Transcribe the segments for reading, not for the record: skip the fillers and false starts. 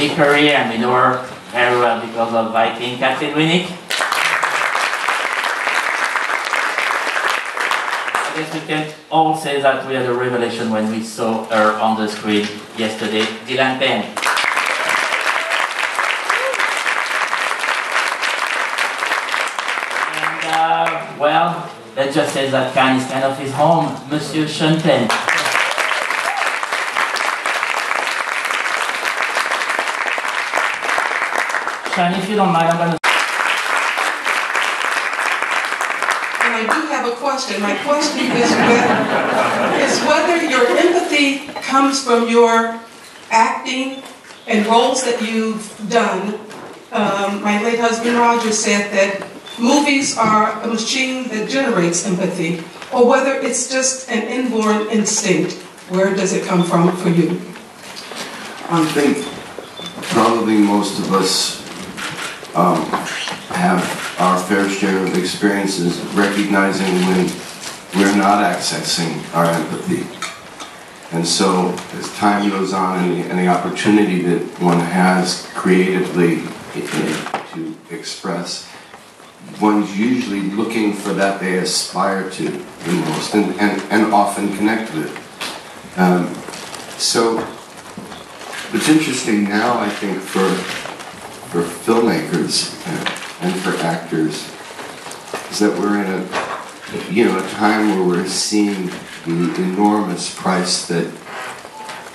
big career, and we know her very well because of Viking, Kathleen Winnick. I guess we can all say that we had a revelation when we saw her on the screen yesterday, Sean Penn. And well, let's just say that Cannes is kind of his home, Monsieur Sean Penn. Sean, if you don't mind, I'm going to... And I do have a question. My question is whether your empathy comes from your acting and roles that you've done. My late husband Roger said that movies are a machine that generates empathy, or whether it's just an inborn instinct. Where does it come from for you? I think probably most of us have our fair share of experiences recognizing when we're not accessing our empathy. And so as time goes on and the opportunity that one has creatively to express, one's usually looking for that they aspire to the most and often connect with. So what's interesting now, I think, for filmmakers and for actors is that we're in a time where we're seeing the enormous price that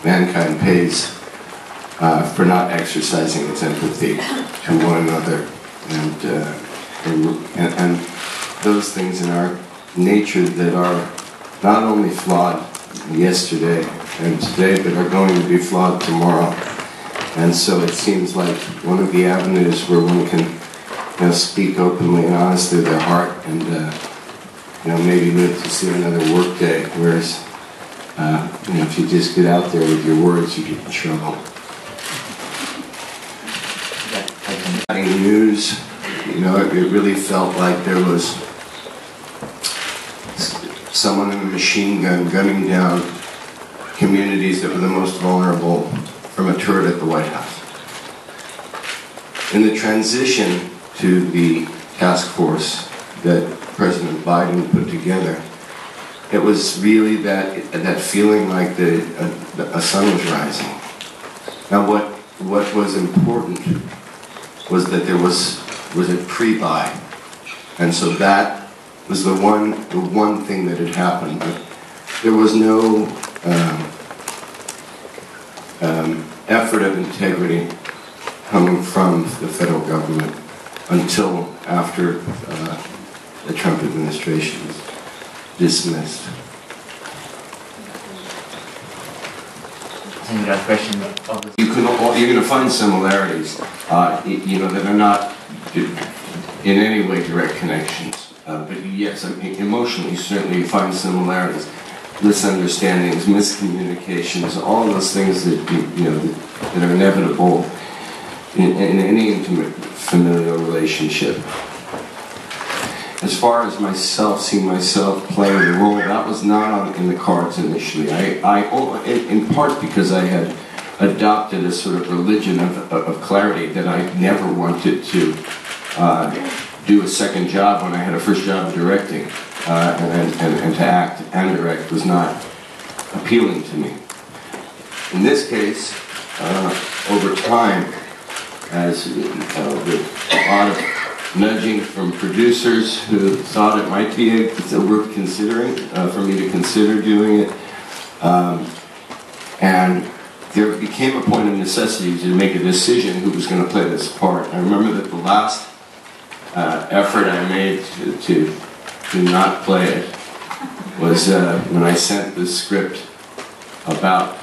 mankind pays for not exercising its empathy to one another, and those things in our nature that are not only flawed yesterday and today, but are going to be flawed tomorrow. And so it seems like one of the avenues where one can speak openly and honestly their heart and maybe live to see another work day, whereas if you just get out there with your words, you get in trouble. News, it really felt like there was someone in a machine gun gunning down communities that were the most vulnerable from a turret at the White House. In the transition to the task force that President Biden put together, it was really that feeling like a sun was rising. Now what was important was that there was a pre-buy, and so that was the one thing that had happened. But there was no effort of integrity coming from the federal government until after the Trump administration was dismissed. I think that question you're going to find similarities, that are not in any way direct connections. But yes, emotionally, certainly you find similarities, misunderstandings, miscommunications, all those things that that are inevitable in any intimate familial relationship. As far as myself, seeing myself playing the role, that was not in the cards initially. In part because I had adopted a sort of religion of clarity that I never wanted to do a second job when I had a first job directing, and to act and direct was not appealing to me. In this case, over time, as with a lot of nudging from producers who thought it might be worth considering, for me to consider doing it, and there became a point of necessity to make a decision who was going to play this part. I remember that the last effort I made to not play it was when I sent the script about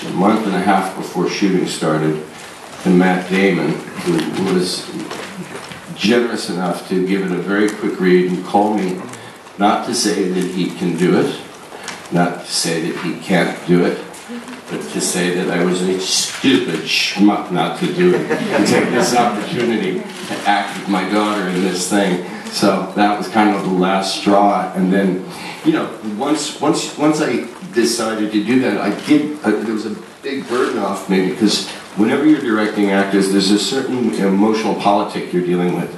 a month and a half before shooting started to Matt Damon, who was generous enough to give it a very quick read and call me, not to say that he can do it, not to say that he can't do it, but to say that I was a stupid schmuck not to do it, to take this opportunity to act with my daughter in this thing. So that was kind of the last straw. And then, once I decided to do that, there was a big burden off me, because whenever you're directing actors, there's a certain emotional politic you're dealing with.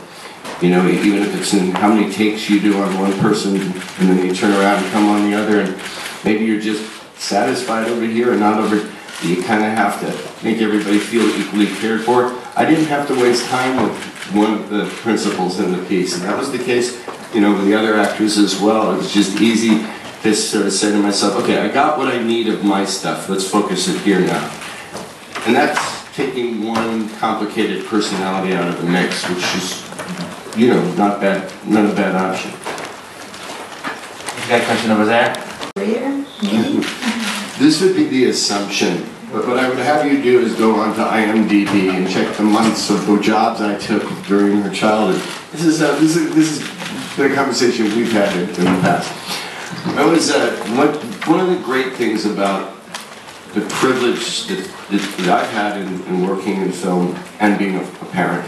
You know, even if it's in how many takes you do on one person, and then you turn around and come on the other, and maybe you're just satisfied over here and not over. You kind of have to make everybody feel equally cared for. I didn't have to waste time with one of the principals in the piece, and that was the case, you know, with the other actors as well. It was just easy to sort of say to myself, okay, I got what I need of my stuff. Let's focus it here now. And that's taking one complicated personality out of the mix, which is, you know, not a bad option. You got a question over there? Career, maybe? This would be the assumption. But what I would have you do is go on to IMDb and check the months of the jobs I took during her childhood. This is the conversation we've had in the past. I was one of the great things about the privilege that I've had in working in film and being a parent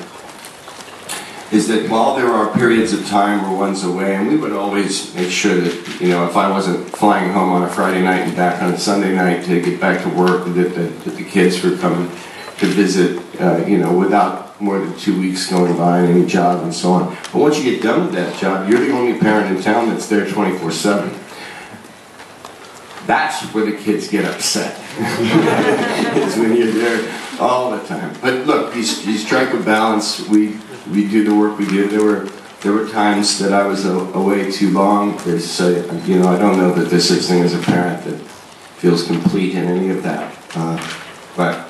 is that while there are periods of time where one's away, and we would always make sure that, you know, if I wasn't flying home on a Friday night and back on a Sunday night to get back to work, that the kids were coming to visit, you know, without more than 2 weeks going by on any job and so on. But once you get done with that job, you're the only parent in town that's there 24/7. That's where the kids get upset. It's when you're there all the time. But look, you strike a balance. We do the work we do. There were times that I was away too long. There's, you know, I don't know that there's such thing as a parent that feels complete in any of that. But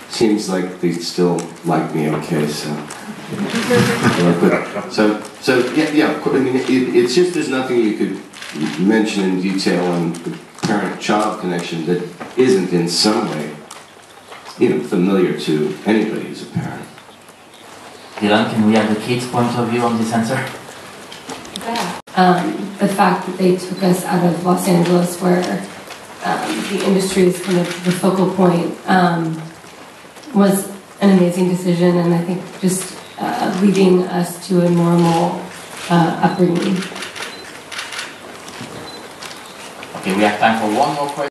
it seems like they still like me okay. So yeah. I mean, it's just there's nothing you could mention in detail on the parent-child connection that isn't in some way, you know, familiar to anybody who's a parent. Dylan, can we have the kids' point of view on this answer? Yeah. The fact that they took us out of Los Angeles, where the industry is kind of the focal point, was an amazing decision, and I think just leading us to a normal upbringing. Okay, we have time for one more question.